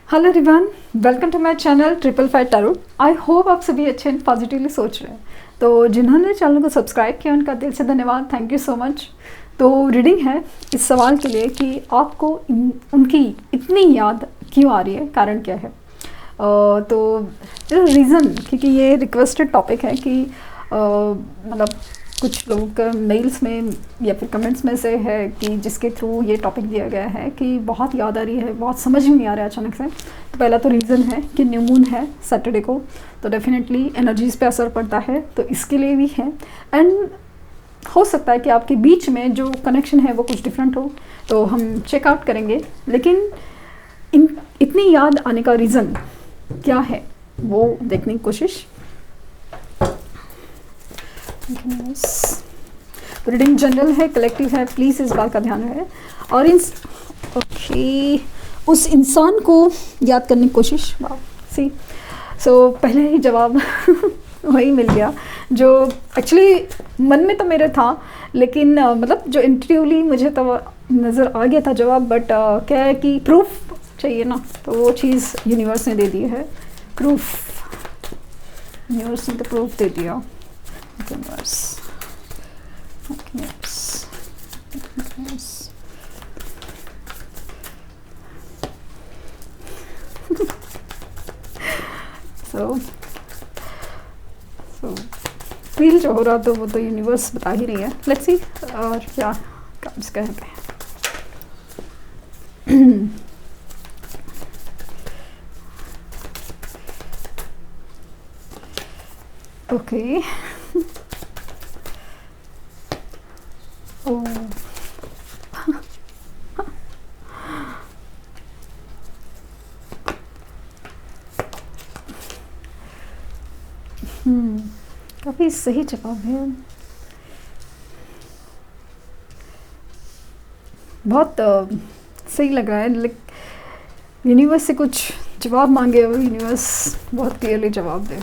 Hello everyone, welcome to my channel triple five tarot. I hope आप सभी अच्छे and positively सोच रहे हैं। तो जिन्होंने चैनल को सब्सक्राइब किया उनका दिल से धन्यवाद, थैंक यू सो मच। तो रीडिंग है इस सवाल के लिए कि आपको उनकी इतनी याद क्यों आ रही है, कारण क्या है। तो रीज़न, क्योंकि ये रिक्वेस्टेड टॉपिक है कि मतलब कुछ लोगों का मेल्स में या फिर कमेंट्स में से है कि जिसके थ्रू ये टॉपिक दिया गया है कि बहुत याद आ रही है, बहुत समझ में नहीं आ रहा है अचानक से। तो पहला तो रीज़न है कि न्यू मून है सैटरडे को, तो डेफिनेटली एनर्जीज़ पे असर पड़ता है, तो इसके लिए भी है। एंड हो सकता है कि आपके बीच में जो कनेक्शन है वो कुछ डिफरेंट हो, तो हम चेकआउट करेंगे। लेकिन इतनी याद आने का रीज़न क्या है वो देखने की कोशिश। रीडिंग जनरल है, कलेक्टिव है, प्लीज़ इस बात का ध्यान रहे। और उस इंसान को याद करने की कोशिश। सो पहले ही जवाब वही मिल गया जो एक्चुअली मन में तो मेरे था, लेकिन मतलब जो इंट्यूटिवली मुझे तो नज़र आ गया था जवाब। बट क्या है कि प्रूफ चाहिए ना, तो वो चीज़ यूनिवर्स ने दे दी है। प्रूफ यूनिवर्स ने तो प्रूफ दे दिया। Universe. so फील जो हो रहा तो वो तो यूनिवर्स बता ही रही है। लेट्स सी और क्या कम्स कहेंगे। ओके काफ़ी सही जवाब है। बहुत सही लग रहा है। यूनिवर्स से कुछ जवाब मांगे और यूनिवर्स बहुत क्लियरली जवाब दे।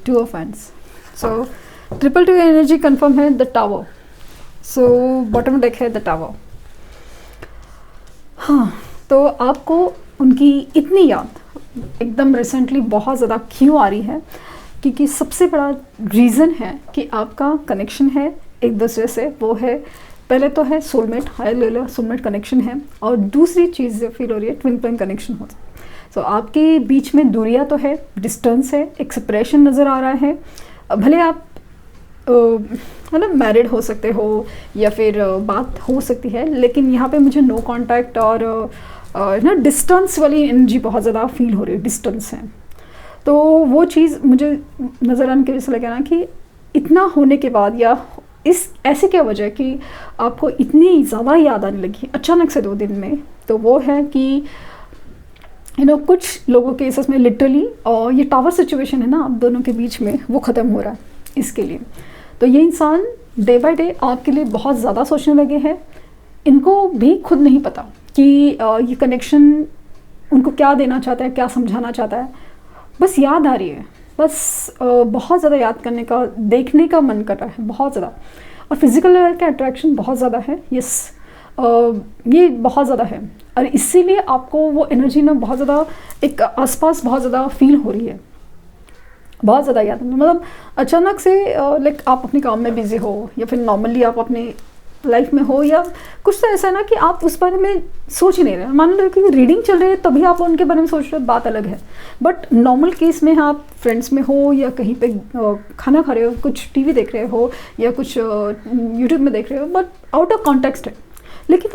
Two of hands. So triple two energy confirm है, the tower. So bottom deck है द टावर। हाँ, तो आपको उनकी इतनी याद एकदम रिसेंटली बहुत ज़्यादा क्यों आ रही है, क्योंकि सबसे बड़ा रीज़न है कि आपका कनेक्शन है एक दूसरे से। वो है, पहले तो है soulmate, higher level soulmate connection है। और दूसरी चीज़ फील हो रही है ट्विन फ्लेम कनेक्शन हो। सो आपके बीच में दूरियां तो है, डिस्टेंस है, एक सेपरेशन नज़र आ रहा है। भले आप मतलब मैरिड हो सकते हो या फिर बात हो सकती है, लेकिन यहाँ पे मुझे नो कांटेक्ट और ना डिस्टेंस वाली एनर्जी बहुत ज़्यादा फील हो रही है, डिस्टेंस है। तो वो चीज़ मुझे नज़र आने की वजह से लगा ना कि इतना होने के बाद या इस ऐसे क्या वजह कि आपको इतनी ज़्यादा याद आने लगी अचानक से 2 दिन में। तो वो है कि कुछ लोगों के केसेस में लिटरली और ये टावर सिचुएशन है ना आप दोनों के बीच में, वो ख़त्म हो रहा है इसके लिए। तो ये इंसान डे बाय डे आपके लिए बहुत ज़्यादा सोचने लगे हैं। इनको भी खुद नहीं पता कि ये कनेक्शन उनको क्या देना चाहता है, क्या समझाना चाहता है। बस याद आ रही है, बस बहुत ज़्यादा याद करने का, देखने का मन कर रहा है बहुत ज़्यादा। और फिज़िकल लेवल का अट्रैक्शन बहुत ज़्यादा है। यस, ये बहुत ज़्यादा है। और इसीलिए आपको वो एनर्जी ना बहुत ज़्यादा एक आसपास बहुत ज़्यादा फील हो रही है, बहुत ज़्यादा याद। मतलब अचानक से लाइक आप अपने काम में बिज़ी हो या फिर नॉर्मली आप अपनी लाइफ में हो, या कुछ तो ऐसा है ना कि आप उस बारे में सोच ही नहीं रहे। मान लो कि रीडिंग चल रही है तभी आप उनके बारे में सोच रहे हो, बात अलग है। बट नॉर्मल केस में आप फ्रेंड्स में हो या कहीं पे खाना खा रहे हो, कुछ टीवी देख रहे हो या कुछ यूट्यूब में देख रहे हो, बट आउट ऑफ कॉन्टेक्स्ट है। लेकिन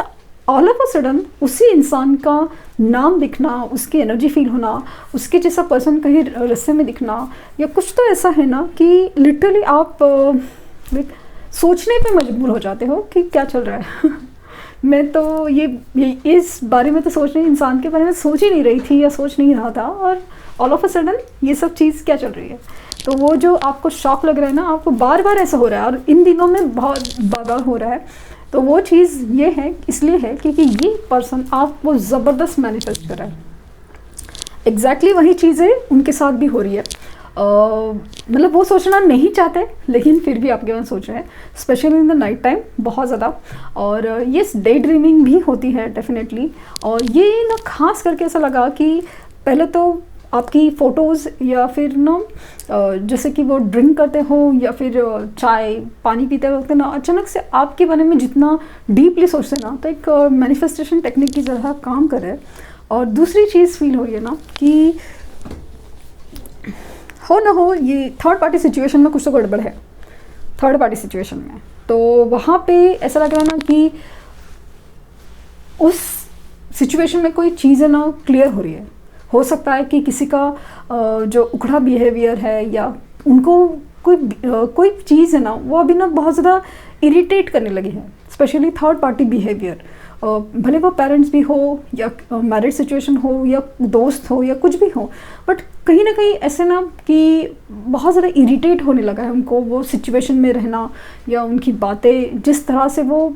ऑल ऑफ अ सडन उसी इंसान का नाम दिखना, उसकी एनर्जी फील होना, उसके जैसा पर्सन कहीं रास्ते में दिखना, या कुछ तो ऐसा है ना कि लिटरली आप सोचने पे मजबूर हो जाते हो कि क्या चल रहा है। मैं तो ये इस बारे में तो सोच रही, इंसान के बारे में सोच ही नहीं रही थी या सोच नहीं रहा था, और ऑल ऑफ अ सडन ये सब चीज़ क्या चल रही है। तो वो जो आपको शॉक लग रहा है ना, आपको बार बार ऐसा हो रहा है और इन दिनों में बहुत बार हो रहा है। तो वो चीज़ ये है, इसलिए है क्योंकि ये पर्सन आपको ज़बरदस्त मैनिफेस्ट कर रहा है। एग्जैक्टली वही चीज़ें उनके साथ भी हो रही है। मतलब वो सोचना नहीं चाहते लेकिन फिर भी आपके मन सोच रहे हैं, specially in the night time बहुत ज़्यादा। और ये डे ड्रीमिंग भी होती है डेफिनेटली। और ये ना खास करके ऐसा लगा कि पहले तो आपकी फ़ोटोज़ या फिर ना जैसे कि वो ड्रिंक करते हो या फिर चाय पानी पीते वक्त ना अचानक से आपके बारे में जितना डीपली सोचते ना, तो एक मैनिफेस्टेशन टेक्निक की तरह काम कर रहे हैं। और दूसरी चीज़ फील हो रही है ना कि हो ना हो ये थर्ड पार्टी सिचुएशन में कुछ तो गड़बड़ है, थर्ड पार्टी सिचुएशन में। तो वहाँ पे ऐसा लग रहा है ना कि उस सिचुएशन में कोई चीज़ें ना क्लियर हो रही है। हो सकता है कि किसी का जो उखड़ा बिहेवियर है या उनको कोई चीज़ है ना वो अभी ना बहुत ज़्यादा इरिटेट करने लगी है, स्पेशली थर्ड पार्टी बिहेवियर। भले वो पेरेंट्स भी हो या मैरिड सिचुएशन हो या दोस्त हो या कुछ भी हो, बट कहीं ना कहीं ऐसे ना कि बहुत ज़्यादा इरिटेट होने लगा है उनको वो सिचुएशन में रहना, या उनकी बातें जिस तरह से वो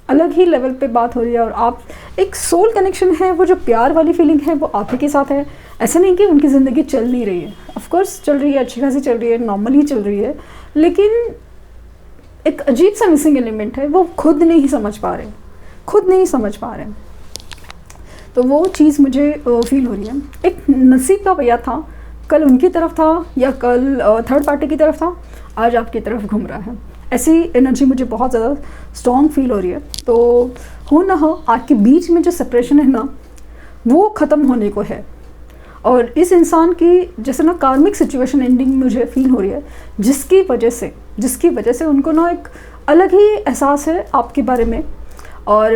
अलग ही लेवल पे बात हो रही है। और आप एक सोल कनेक्शन है, वो जो प्यार वाली फीलिंग है वो आप ही के साथ है। ऐसा नहीं कि उनकी ज़िंदगी चल नहीं रही है, ऑफ कोर्स चल रही है, अच्छी खासी चल रही है, नॉर्मल ही चल रही है, लेकिन एक अजीब सा मिसिंग एलिमेंट है, वो खुद नहीं समझ पा रहे, खुद नहीं समझ पा रहे। तो वो चीज़ मुझे फील हो रही है। एक नसीब का भैया था, कल उनकी तरफ था या कल थर्ड पार्टी की तरफ था, आज आपकी तरफ घूम रहा है। ऐसी एनर्जी मुझे बहुत ज़्यादा स्ट्रॉन्ग फील हो रही है। तो हो ना हो आपके बीच में जो सेपरेशन है ना वो ख़त्म होने को है। और इस इंसान की जैसे ना कार्मिक सिचुएशन एंडिंग मुझे फील हो रही है, जिसकी वजह से उनको ना एक अलग ही एहसास है आपके बारे में। और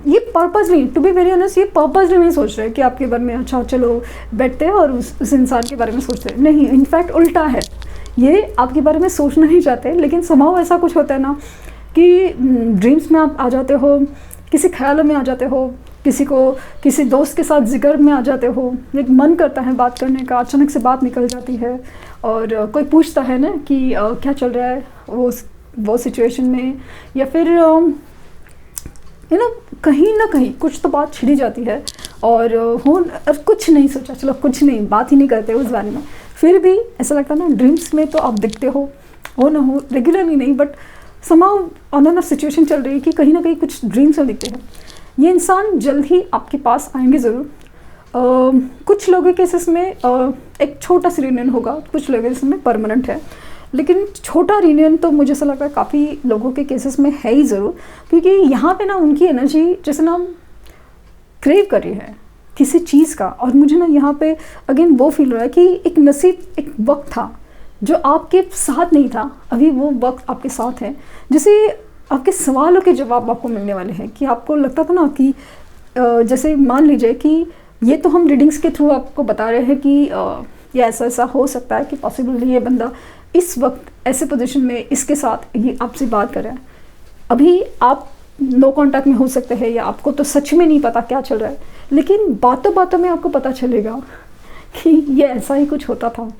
ये purposely, to be very honest, ये पर्पसली नहीं सोच रहे कि आपके बारे में अच्छा चलो बैठते हैं और उस इंसान के बारे में सोचते हैं, नहीं, इनफैक्ट उल्टा है, ये आपके बारे में सोचना नहीं चाहते। लेकिन समाव ऐसा कुछ होता है ना कि ड्रीम्स में आप आ जाते हो, किसी ख्यालों में आ जाते हो, किसी दोस्त के साथ जिक्र में आ जाते हो, एक मन करता है बात करने का, अचानक से बात निकल जाती है और कोई पूछता है ना कि क्या चल रहा है वो सिचुएशन में, या फिर कहीं ना कहीं कुछ तो बात छिड़ी जाती है और कुछ नहीं सोचा, चलो कुछ नहीं, बात ही नहीं करते उस बारे में। फिर भी ऐसा लगता है ना ड्रीम्स में तो आप दिखते हो ना हो, रेगुलरली नहीं, बट समाउ ऑन एन सिचुएशन चल रही है कि कहीं ना कहीं कुछ ड्रीम्स में दिखते हैं। ये इंसान जल्द ही आपके पास आएंगे ज़रूर। कुछ लोगों के केसेस में एक छोटा सा रियूनियन होगा, कुछ लोगों के केसेस में परमानेंट है, लेकिन छोटा रियूनियन तो मुझे ऐसा लगता है काफ़ी लोगों के केसेस में है ही ज़रूर, क्योंकि यहाँ पे ना उनकी एनर्जी जैसे ना क्रेव कर रही है किसी चीज़ का। और मुझे ना यहाँ पे अगेन वो फील हो रहा है कि एक नसीब, एक वक्त था जो आपके साथ नहीं था, अभी वो वक्त आपके साथ है, जैसे आपके सवालों के जवाब आपको मिलने वाले हैं। कि आपको लगता था ना कि जैसे मान लीजिए कि ये तो हम रीडिंग्स के थ्रू आपको बता रहे हैं कि ये ऐसा ऐसा हो सकता है कि पॉसिबल ये बंदा इस वक्त ऐसे पोजीशन में इसके साथ ये आपसे बात कर रहा है। अभी आप नो कांटेक्ट में हो सकते हैं या आपको तो सच में नहीं पता क्या चल रहा है, लेकिन बातों बातों में आपको पता चलेगा कि ये ऐसा ही कुछ होता था।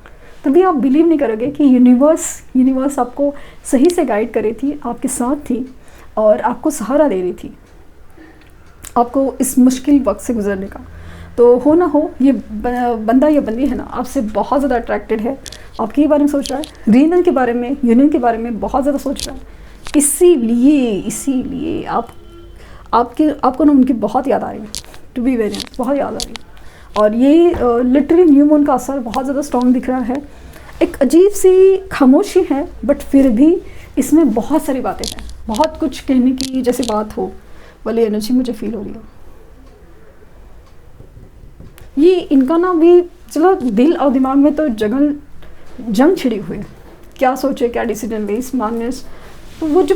तभी आप बिलीव नहीं करोगे कि यूनिवर्स आपको सही से गाइड कर रही थी, आपके साथ थी और आपको सहारा दे रही थी आपको इस मुश्किल वक्त से गुजरने का। तो हो ना हो ये बंदा या बंदी है ना आपसे बहुत ज़्यादा अट्रैक्टेड है, आपके बारे में सोच रहा है, रीयूनियन के बारे में, यूनियन के बारे में बहुत ज़्यादा सोच रहा है। इसीलिए आपको ना उनकी बहुत याद आ रही है, टू बी वेरी ऑनेस्ट, बहुत याद आ रही है। और ये लिटरली न्यू मून का असर बहुत ज़्यादा स्ट्रॉन्ग दिख रहा है। एक अजीब सी खामोशी है, बट फिर भी इसमें बहुत सारी बातें हैं, बहुत कुछ कहने की जैसे बात हो वाली एनर्जी मुझे फील हो रही है। ये इनका ना भी चलो दिल और दिमाग में तो जंग छिड़ी हुई है, क्या सोचे, क्या डिसीजन ले, स्मार्टनेस। तो वो जो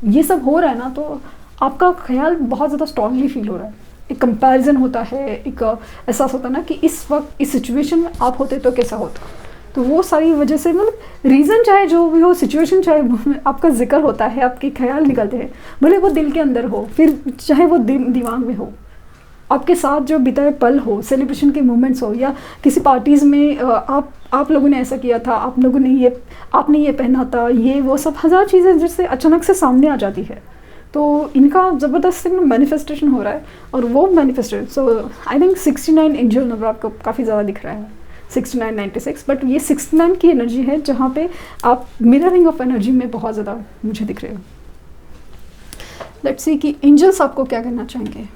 ये सब हो रहा है ना, तो आपका ख्याल बहुत ज़्यादा स्ट्रांगली फील हो रहा है। एक कंपैरिजन होता है, एक एहसास होता है ना कि इस वक्त इस सिचुएशन में आप होते तो कैसा होता। तो वो सारी वजह से मतलब रीज़न चाहे जो भी हो, सिचुएशन चाहे आपका जिक्र होता है, आपके ख्याल निकलते हैं, भले वो दिल के अंदर हो, फिर चाहे वो दिमाग में हो, आपके साथ जो बिताए पल हो, सेलिब्रेशन के मोमेंट्स हो, या किसी पार्टीज़ में आप लोगों ने ऐसा किया था, आपने ये पहना था, ये वो सब हज़ार चीज़ें जिससे अचानक से सामने आ जाती है। तो इनका ज़बरदस्त मैनिफेस्टेशन हो रहा है और वो manifestation. So I think 69 angel number आपको काफ़ी ज़्यादा दिख रहा है। 69 96, बट ये 69 की एनर्जी है जहाँ पे आप मिररिंग ऑफ एनर्जी में बहुत ज़्यादा मुझे दिख रहे हो। लेट्स सी कि एंजल्स आपको क्या कहना चाहेंगे।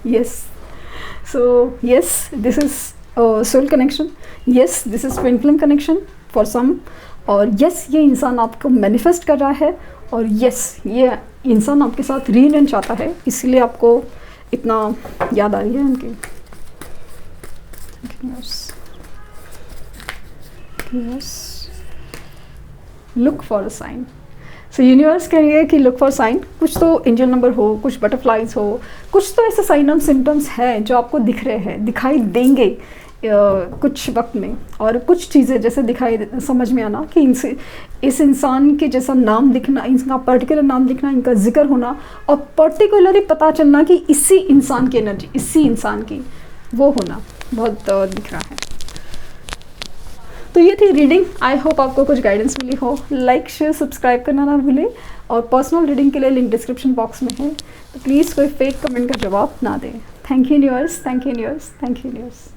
Yes, so yes, this is soul connection, yes this is twin flame connection for some, और यस ये इंसान आपको मैनिफेस्ट कर रहा है, और यस ये इंसान आपके साथ रीयूनियन चाहता है, इसीलिए आपको इतना याद आ रही है उनकी। Look for a sign. So universe कह रही है कि लुक फॉर साइन, कुछ तो एंजल नंबर हो, कुछ बटरफ्लाइज हो, कुछ तो ऐसे साइन एंड सिम्टम्स हैं जो आपको दिख रहे हैं, दिखाई देंगे कुछ वक्त में, और कुछ चीज़ें जैसे दिखाई समझ में आना कि इनसे इस इंसान के जैसा नाम दिखना, इनका पर्टिकुलर नाम दिखना, इनका जिक्र होना, और पर्टिकुलरली पता चलना कि इसी इंसान की एनर्जी, इसी इंसान की वो होना बहुत दिख रहा है। तो ये थी रीडिंग, आई होप आपको कुछ गाइडेंस मिली हो। लाइक शेयर सब्सक्राइब करना ना भूलें, और पर्सनल रीडिंग के लिए लिंक डिस्क्रिप्शन बॉक्स में है, तो प्लीज़ कोई फेक कमेंट का जवाब ना दें। Thank you universe, thank you universe, thank you universe.